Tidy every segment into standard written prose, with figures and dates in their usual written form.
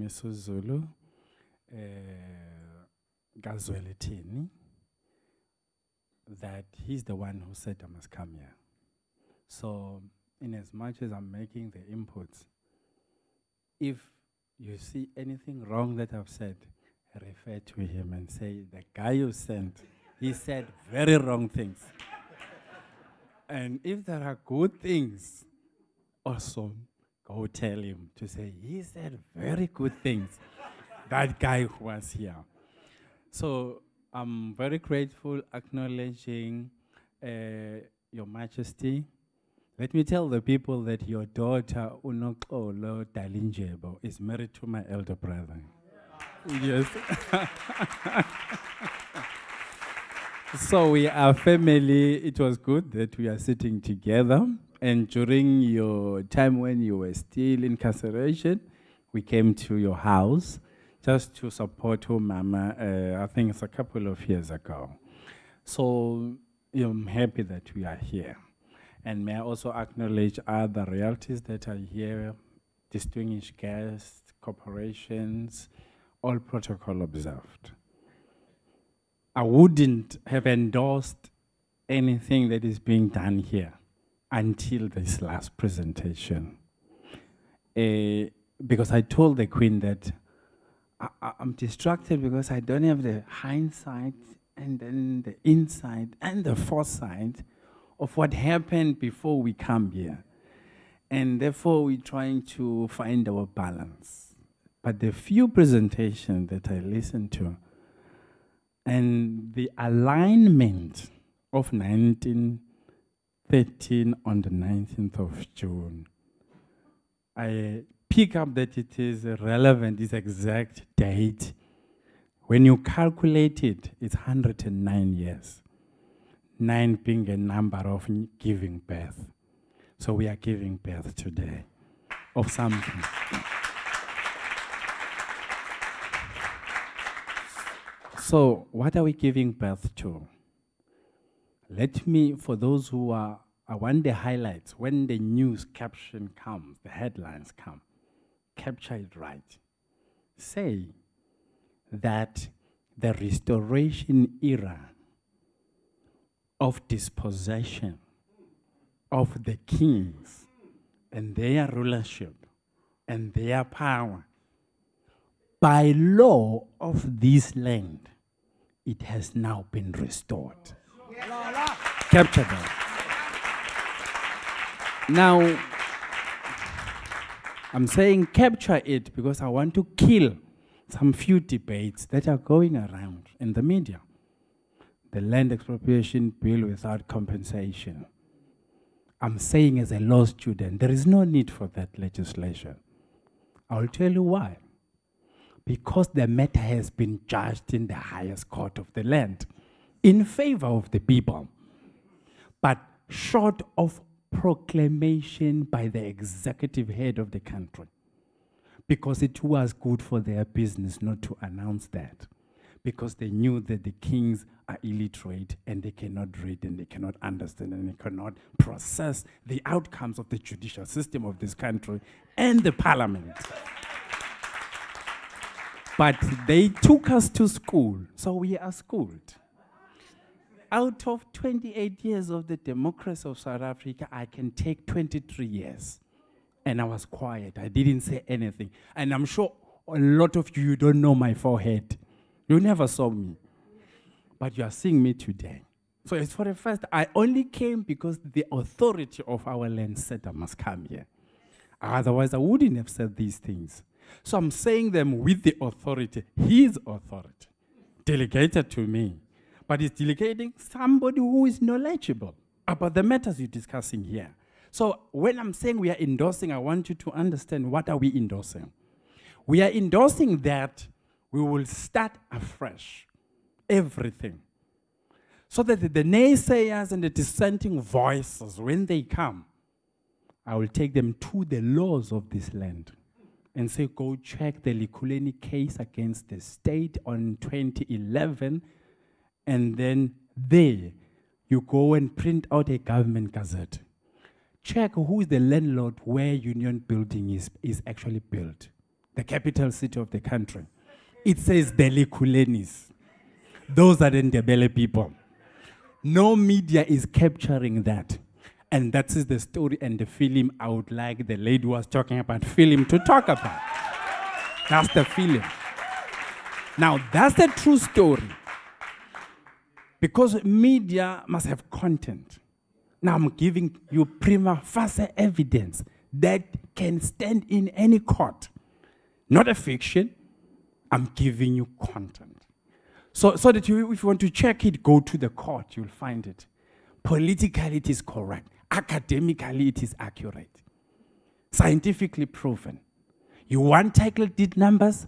isiZulu, Zwelakhe, that he's the one who said I must come here. So, in as much as I'm making the inputs, if you see anything wrong that I've said, refer to him and say, the guy you sent, he said very wrong things. And if there are good things, also go tell him to say, he said very good things, that guy who was here. So I'm very grateful, acknowledging Your Majesty. Let me tell the people that your daughter, Unoxolo Dalinjebo, is married to my elder brother. Yes. So we are family. It was good that we are sitting together. And during your time when you were still in incarceration, we came to your house just to support your mama, I think it's a couple of years ago. So I'm happy that we are here. And may I also acknowledge other realities that are here, distinguished guests, corporations, all protocol observed. I wouldn't have endorsed anything that is being done here until this last presentation. Because I told the Queen that I'm distracted because I don't have the hindsight and then the insight and the foresight of what happened before we come here. And therefore, we're trying to find our balance. But the few presentations that I listened to, and the alignment of 1913 on the 19th of June, I pick up that it is relevant, this exact date. When you calculate it, it's 109 years. 9 being a number of giving birth. So we are giving birth today of something. So what are we giving birth to? Let me, for those who are, I want the highlights. When the news caption comes, the headlines come, capture it right. Say that the restoration era of dispossession of the kings and their rulership and their power by law of this land, it has now been restored. Capture that. Now, I'm saying capture it because I want to kill some few debates that are going around in the media. The land expropriation bill without compensation. I'm saying as a law student, there is no need for that legislation. I'll tell you why. Because the matter has been judged in the highest court of the land in favor of the people, but short of proclamation by the executive head of the country, because it was good for their business not to announce that, because they knew that the kings are illiterate and they cannot read and they cannot understand and they cannot process the outcomes of the judicial system of this country and the parliament. But they took us to school, so we are schooled. Out of 28 years of the democracy of South Africa, I can take 23 years. And I was quiet. I didn't say anything. And I'm sure a lot of you don't know my forehead. You never saw me. But you are seeing me today. So it's for the first, I only came because the authority of our land said I must come here. Otherwise, I wouldn't have said these things. So I'm saying them with the authority, his authority, delegated to me. But it's delegating somebody who is knowledgeable about the matters you're discussing here. So when I'm saying we are endorsing, I want you to understand what are we endorsing. We are endorsing that we will start afresh everything. So that the naysayers and the dissenting voices, when they come, I will take them to the laws of this land and say, go check the Likuleni case against the state on 2011, and then there, you go and print out a government gazette. Check who is the landlord where Union Building is actually built. the capital city of the country. It says the Likulenis. Those are the Ndebele people. No media is capturing that. And that is the story and the film I would like the lady who was talking about film to talk about. That's the film. Now, that's the true story. Because media must have content. Now, I'm giving you prima facie evidence that can stand in any court. Not a fiction. I'm giving you content. So that if you want to check it, go to the court, you'll find it. Politically, it is correct. Academically, it is accurate. Scientifically proven. You want title deed numbers?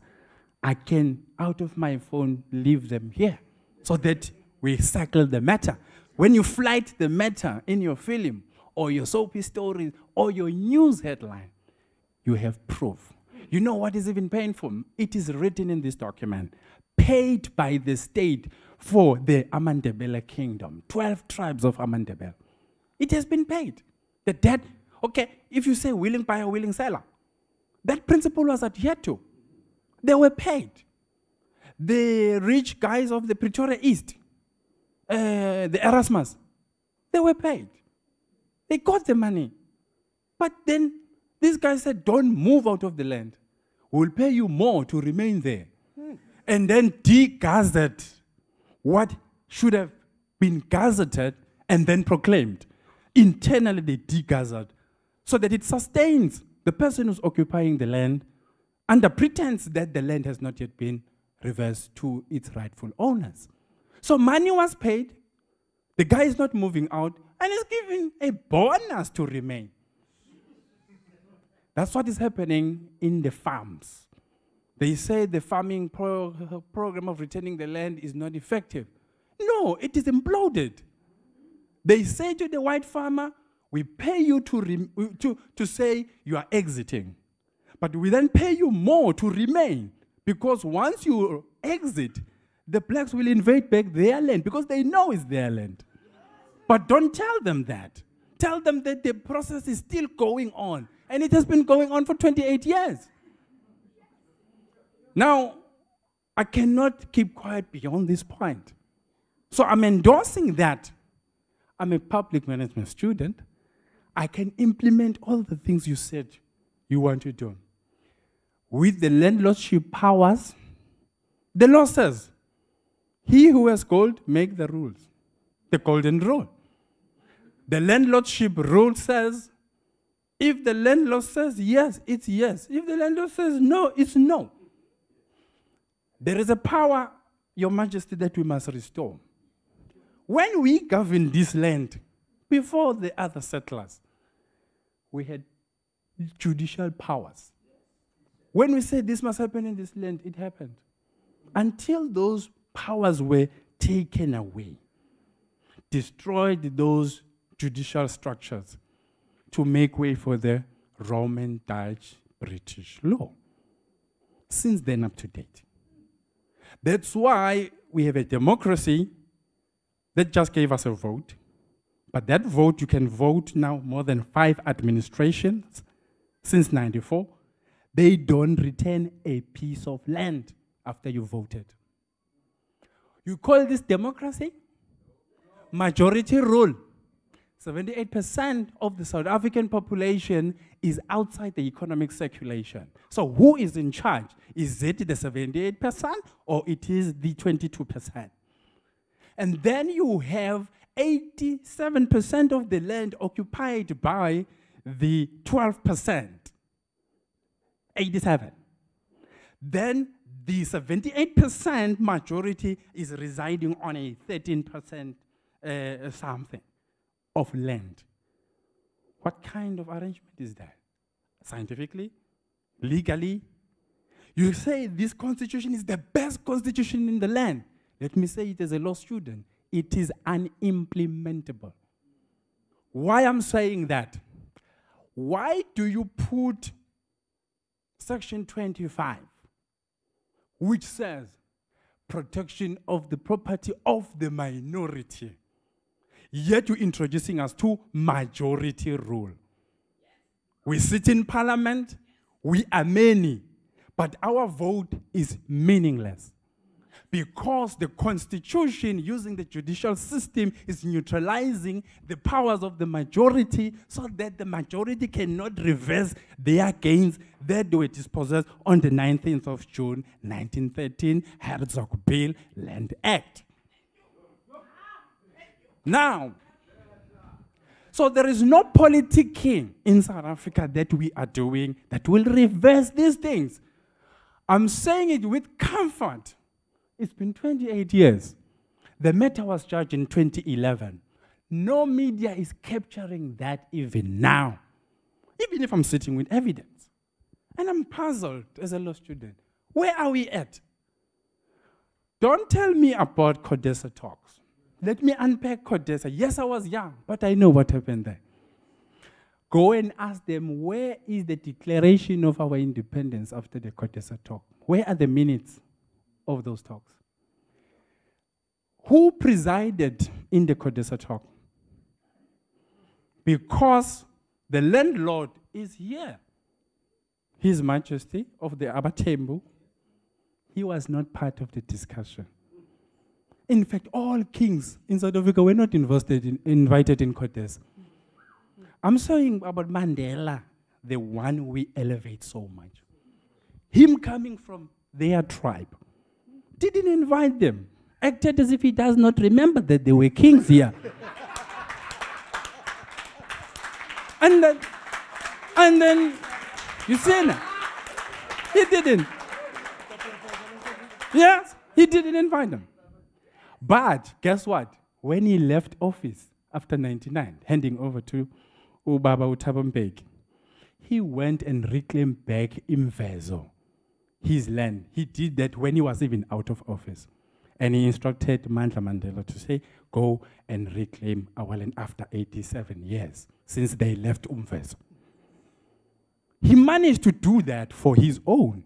I can, out of my phone, leave them here so that we circle the matter. When you flight the matter in your film or your soapy story or your news headline, you have proof. You know what is even painful? It is written in this document. Paid by the state for the Amandebele kingdom. 12 tribes of Amandebele. It has been paid. The debt, okay, if you say willing buyer, willing seller, that principle was adhered to. They were paid. The rich guys of the Pretoria East, the Erasmus, they were paid. They got the money. But then this guy said, don't move out of the land. We'll pay you more to remain there. And then de-gazetted what should have been gazetted and then proclaimed. Internally, they de-gazetted so that it sustains the person who's occupying the land under pretense that the land has not yet been reversed to its rightful owners. So money was paid, the guy is not moving out, and is given a bonus to remain. That's what is happening in the farms. They say the farming program of returning the land is not effective. No, it is imploded. They say to the white farmer, we pay you to say you are exiting. But we then pay you more to remain. Because once you exit, the blacks will invade back their land because they know it's their land. But don't tell them that. Tell them that the process is still going on. And it has been going on for 28 years. Now, I cannot keep quiet beyond this point. So I'm endorsing that. I'm a public management student. I can implement all the things you said you want to do. With the landlordship powers, the law says, he who has gold, make the rules. The golden rule. The landlordship rule says, if the landlord says yes, it's yes. If the landlord says no, it's no. There is a power, Your Majesty, that we must restore. When we governed this land, before the other settlers, we had judicial powers. When we said this must happen in this land, it happened. Until those powers were taken away, destroyed those judicial structures to make way for the Roman, Dutch, British law. Since then up to date. That's why we have a democracy that just gave us a vote. But that vote, you can vote now more than 5 administrations since '94. They don't return a piece of land after you voted. You call this democracy? Majority rule. 78% of the South African population is outside the economic circulation. So who is in charge? Is it the 78% or it is the 22%? And then you have 87% of the land occupied by the 12%. 87. Then the 78% majority is residing on a 13% something of land. What kind of arrangement is that? Scientifically? Legally? You say this constitution is the best constitution in the land. Let me say it as a law student. It is unimplementable. Why I'm saying that? Why do you put Section 25, which says protection of the property of the minority, yet you're introducing us to majority rule? We sit in parliament, we are many, But our vote is meaningless because the Constitution, using the judicial system, is neutralizing the powers of the majority so that the majority cannot reverse their gains that were dispossessed on the 19th of June, 1913, Herzog Bill Land Act. Now, so there is no politicking in South Africa that we are doing that will reverse these things. I'm saying it with comfort. It's been 28 years. The matter was judged in 2011. No media is capturing that even now, even if I'm sitting with evidence. And I'm puzzled as a law student. Where are we at? Don't tell me about CODESA talks. Let me unpack CODESA. Yes, I was young, but I know what happened there. Go and ask them, where is the declaration of our independence after the CODESA talk? Where are the minutes of those talks? Who presided in the CODESA talk? Because the landlord is here. His Majesty of the Abatembu, he was not part of the discussion. In fact, all kings in South Africa were not invited in CODESA. I'm saying about Mandela, the one we elevate so much. Him coming from their tribe, didn't invite them, acted as if he does not remember that they were kings here. and then, you see now, he didn't. Yes, he didn't invite them. But guess what? When he left office after 99, handing over to Ubaba uThabo Mbeki, he went and reclaimed back Imvezo, his land. He did that when he was even out of office. And he instructed Mandla Mandela to say, go and reclaim our land after 87 years, since they left Umvezo. He managed to do that for his own.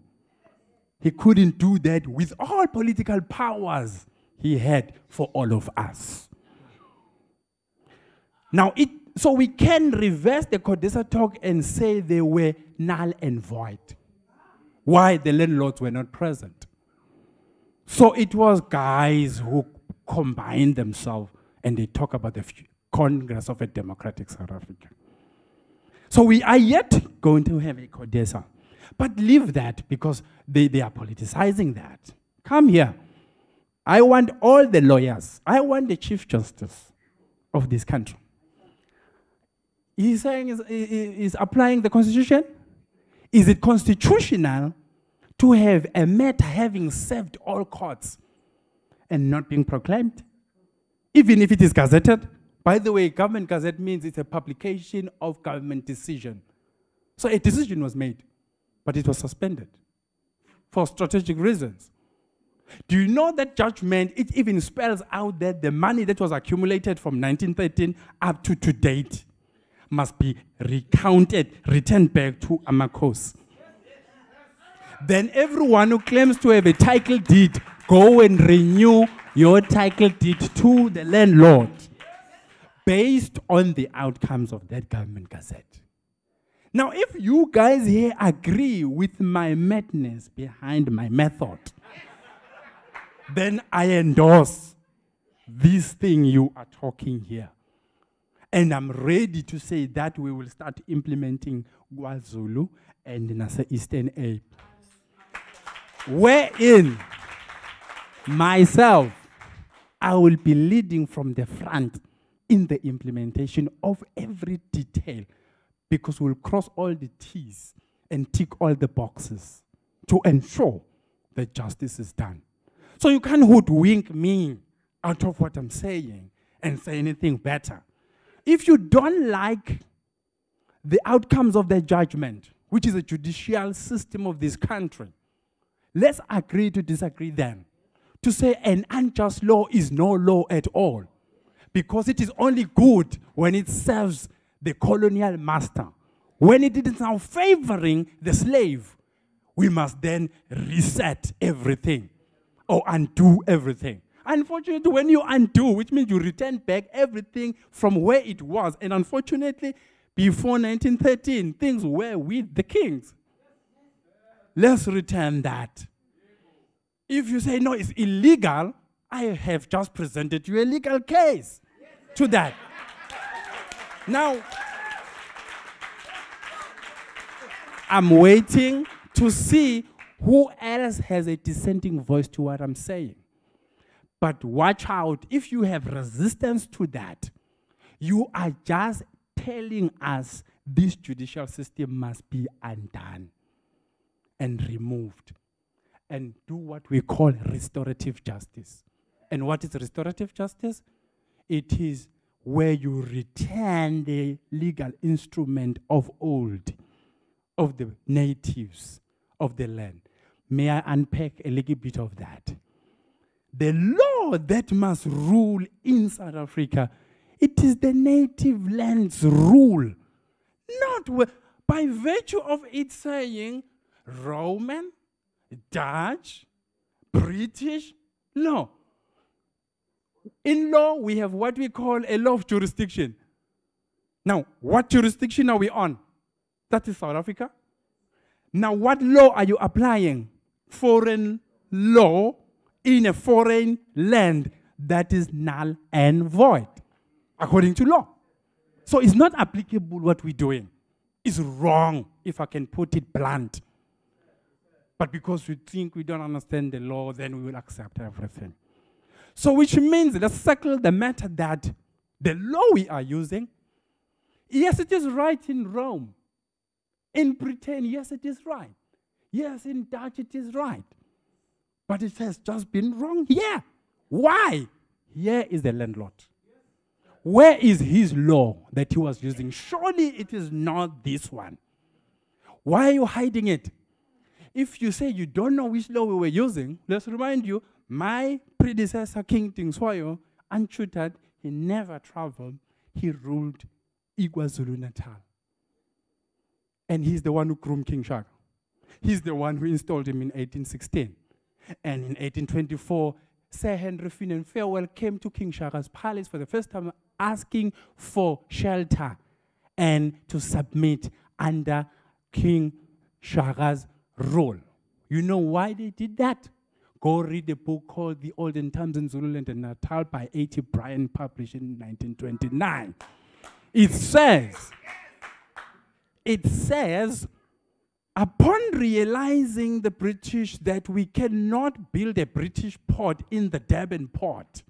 He couldn't do that with all political powers he had for all of us. Now, so we can reverse the CODESA talk and say they were null and void. Why? The landlords were not present. So it was guys who combined themselves and they talk about the Congress of a Democratic South Africa. So we are yet going to have a CODESA. But leave that because they are politicizing that. Come here. I want all the lawyers. I want the Chief Justice of this country. He's saying is applying the Constitution. Is it constitutional to have a matter having served all courts and not being proclaimed? Even if it is gazetted. By the way, government gazette means it's a publication of government decision. So a decision was made, but it was suspended for strategic reasons. Do you know that judgment, it even spells out that the money that was accumulated from 1913 up to date must be recounted, returned back to Amakos. Then everyone who claims to have a title deed, go and renew your title deed to the landlord based on the outcomes of that government gazette. Now, if you guys here agree with my madness behind my method, then I endorse this thing you are talking here. And I'm ready to say that we will start implementing KwaZulu and Nasa Eastern Cape. Wherein myself, I will be leading from the front in the implementation of every detail because we'll cross all the T's and tick all the boxes to ensure that justice is done. So you can't hoodwink me out of what I'm saying and say anything better. If you don't like the outcomes of the judgment, which is a judicial system of this country, let's agree to disagree then. To say an unjust law is no law at all, because it is only good when it serves the colonial master. When it is now favoring the slave, we must then reset everything or undo everything. Unfortunately, when you undo, which means you return back everything from where it was, and unfortunately, before 1913, things were with the kings. let's return that. If you say, no, it's illegal, I have just presented you a legal case to that. Now, I'm waiting to see who else has a dissenting voice to what I'm saying. But watch out, if you have resistance to that, you are just telling us this judicial system must be undone and removed and do what we call restorative justice. And what is restorative justice? It is where you return the legal instrument of old, of the natives of the land. May I unpack a little bit of that? The law that must rule in South Africa, it is the native land's rule. Not by virtue of it saying Roman, Dutch, British. No. In law, we have what we call a law of jurisdiction. Now, what jurisdiction are we on? That is South Africa. Now, what law are you applying? Foreign law in a foreign land that is null and void, according to law. So it's not applicable what we're doing. It's wrong, if I can put it blunt. But because we think we don't understand the law, then we will accept everything. So which means, let's settle the matter that the law we are using, yes, it is right in Rome. In Britain, yes, it is right. Yes, in Dutch, it is right. But it has just been wrong here. Why? Here is the landlord. Where is his law that he was using? Surely it is not this one. Why are you hiding it? If you say you don't know which law we were using, let's remind you, my predecessor, King Tingswayo, untutored, he never traveled. He ruled KwaZulu-Natal. And he's the one who groomed King Shaka. He's the one who installed him in 1816. And in 1824, Sir Henry Finn and Farewell came to King Shaka's palace for the first time asking for shelter and to submit under King Shaka's rule. You know why they did that? Go read a book called The Olden Times in Zululand and Natal by A.T. Bryan, published in 1929. It says, upon realizing the British that we cannot build a British port in the Durban port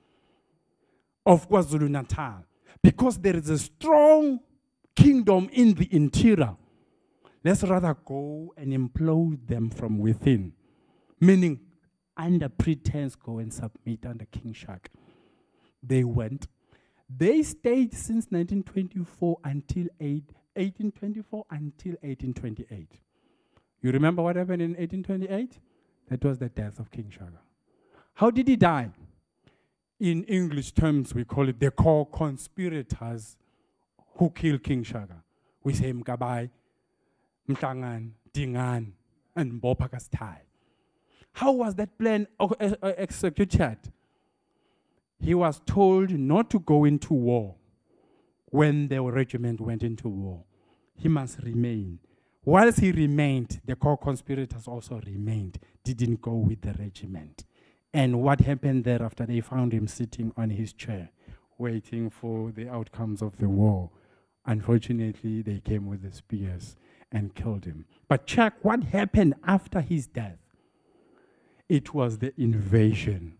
of KwaZulu-Natal because there is a strong kingdom in the interior, let's rather go and implode them from within. Meaning, under pretense, go and submit under King Shaka. They went. They stayed since 1824 until 1828. You remember what happened in 1828? That was the death of King Shaka. How did he die? In English terms, we call it the core conspirators who killed King Shaka. We say Mkabai, Mtangan, Dingan, and Bopakastai. How was that plan executed? He was told not to go into war when the regiment went into war. He must remain. Whilst he remained, the core conspirators also remained, didn't go with the regiment. And what happened thereafter? They found him sitting on his chair, waiting for the outcomes of the war. Unfortunately, they came with the spears and killed him. But check what happened after his death. It was the invasion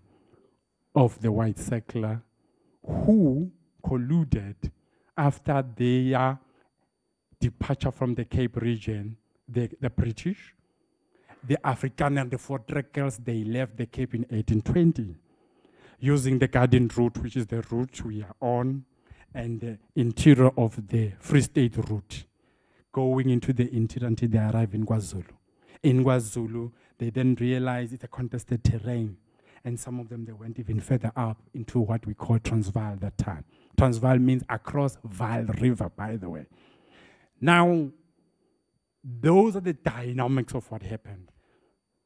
of the white settler who colluded after their departure from the Cape region, the British, the African and the Voortrekkers, they left the Cape in 1820 using the Garden route, which is the route we are on, and the interior of the Free State route, going into the interior until they arrive in KwaZulu. In KwaZulu, they then realized it's a contested terrain, and some of them, they went even further up into what we call Transvaal at that time. Transvaal means across Vaal River, by the way. Now, those are the dynamics of what happened.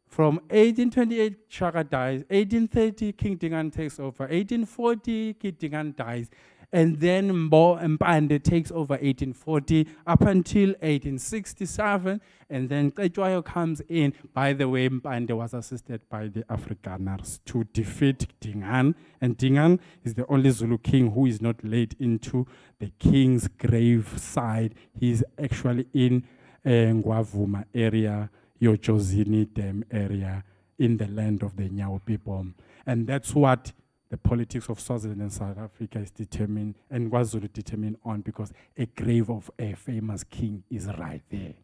From 1828, Shaka dies. 1830, King Dingaan takes over. 1840, King Dingaan dies. And then Mbo Mpande takes over 1840 up until 1867. And then Cetshwayo comes in. By the way, Mpande was assisted by the Afrikaners to defeat Dingaan. And Dingaan is the only Zulu king who is not laid into the king's grave side. He's actually in Ngwavuma area, Yojozini Dam area, in the land of the Nyawo people. And that's what the politics of Swaziland and South Africa is determined, and KwaZulu determined on, because a grave of a famous king is right there.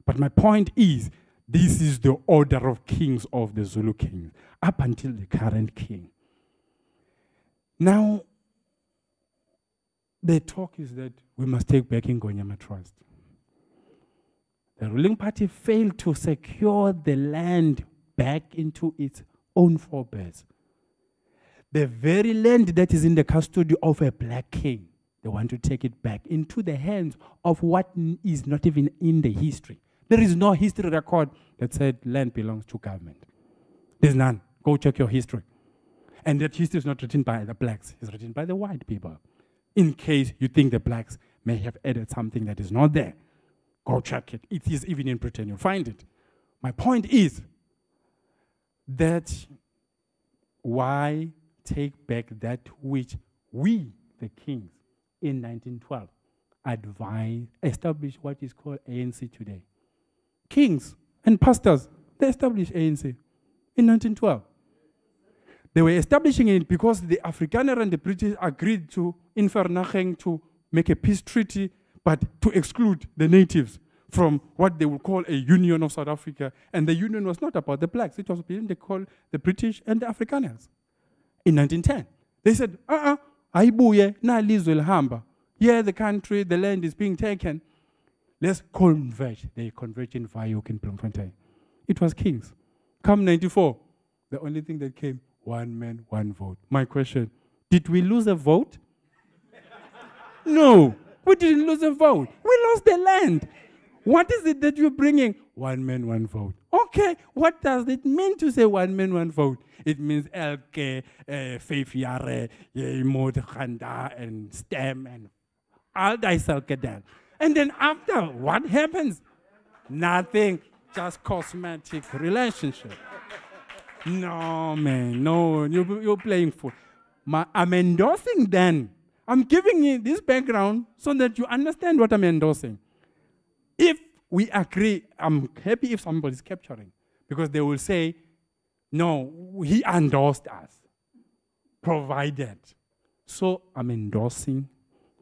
But my point is, this is the order of kings of the Zulu kings, up until the current king. Now, the talk is that we must take back Ingonyama Trust. The ruling party failed to secure the land back into its own forebears. The very land that is in the custody of a black king, they want to take it back into the hands of what is not even in the history. There is no history record that said land belongs to government. There's none. Go check your history. And that history is not written by the blacks. It's written by the white people. In case you think the blacks may have added something that is not there, go check it. It is even in Britain. You'll find it. My point is that why take back that which we, the kings, in 1912, established what is called ANC today. Kings and pastors, they established ANC in 1912. They were establishing it because the Afrikaner and the British agreed to, in Vernaching, to make a peace treaty, but to exclude the natives from what they would call a union of South Africa. And the union was not about the blacks. It was between the British and the Afrikaners. In 1910, they said, aibuye na lizwe lihamba. Here the country, the land is being taken. Let's converge. They converged in Vayuk in Bloemfontein. It was kings. Come 94, the only thing that came, one man, one vote. My question, did we lose a vote? No, we didn't lose a vote. We lost the land. What is it that you're bringing? One man, one vote. Okay, what does it mean to say one man, one vote? It means Elke, Fefiare, Yemod, Khanda, and Stem, and all that. And then after, what happens? Nothing, just cosmetic relationship. No, man, no, you're playing fool. I'm endorsing then. I'm giving you this background so that you understand what I'm endorsing. If we agree, I'm happy if somebody's capturing, because they will say, no, he endorsed us, provided. So I'm endorsing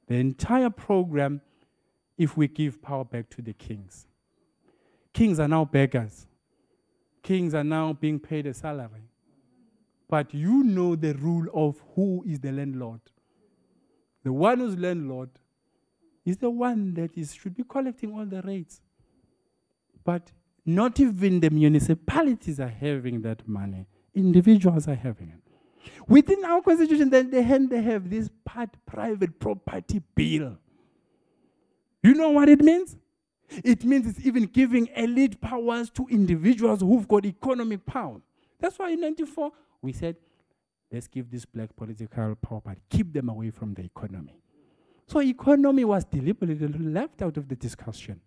the entire program if we give power back to the kings. Kings are now beggars. Kings are now being paid a salary. But you know the rule of who is the landlord. The one who's landlord is the one that should be collecting all the rates. But not even the municipalities are having that money. Individuals are having it. Within our constitution, then they have this private property bill. You know what it means? It means it's even giving elite powers to individuals who've got economic power. That's why in 94, we said, let's give this black political power, but keep them away from the economy. So economy was deliberately left out of the discussion.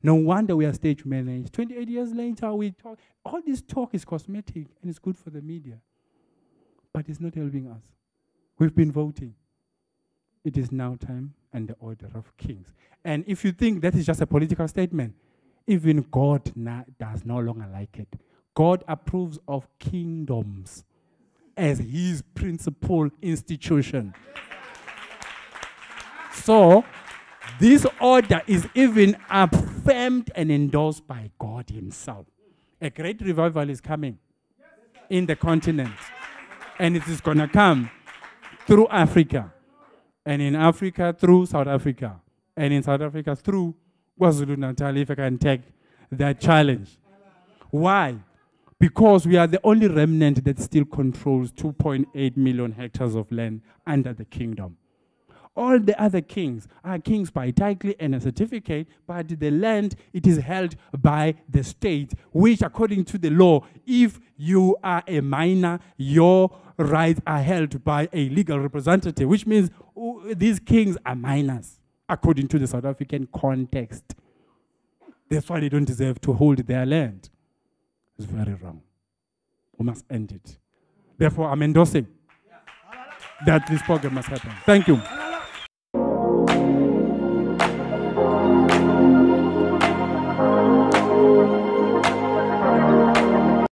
No wonder we are stage managed. 28 years later, we talk. All this talk is cosmetic and it's good for the media. But it's not helping us. We've been voting. It is now time and the order of kings. And if you think that is just a political statement, even God does no longer like it. God approves of kingdoms as his principal institution. So, this order is even affirmed and endorsed by God himself. A great revival is coming in the continent. And it is going to come through Africa. And in Africa, through South Africa. And in South Africa, through KwaZulu-Natal, if I can take that challenge. Why? Because we are the only remnant that still controls 2.8 million hectares of land under the kingdom. All the other kings are kings by title and a certificate, but the land, it is held by the state, which according to the law, if you are a minor, your rights are held by a legal representative, which means these kings are minors, according to the South African context. That's why they don't deserve to hold their land. It's very wrong. We must end it. Therefore, I'm endorsing that this program must happen. Thank you.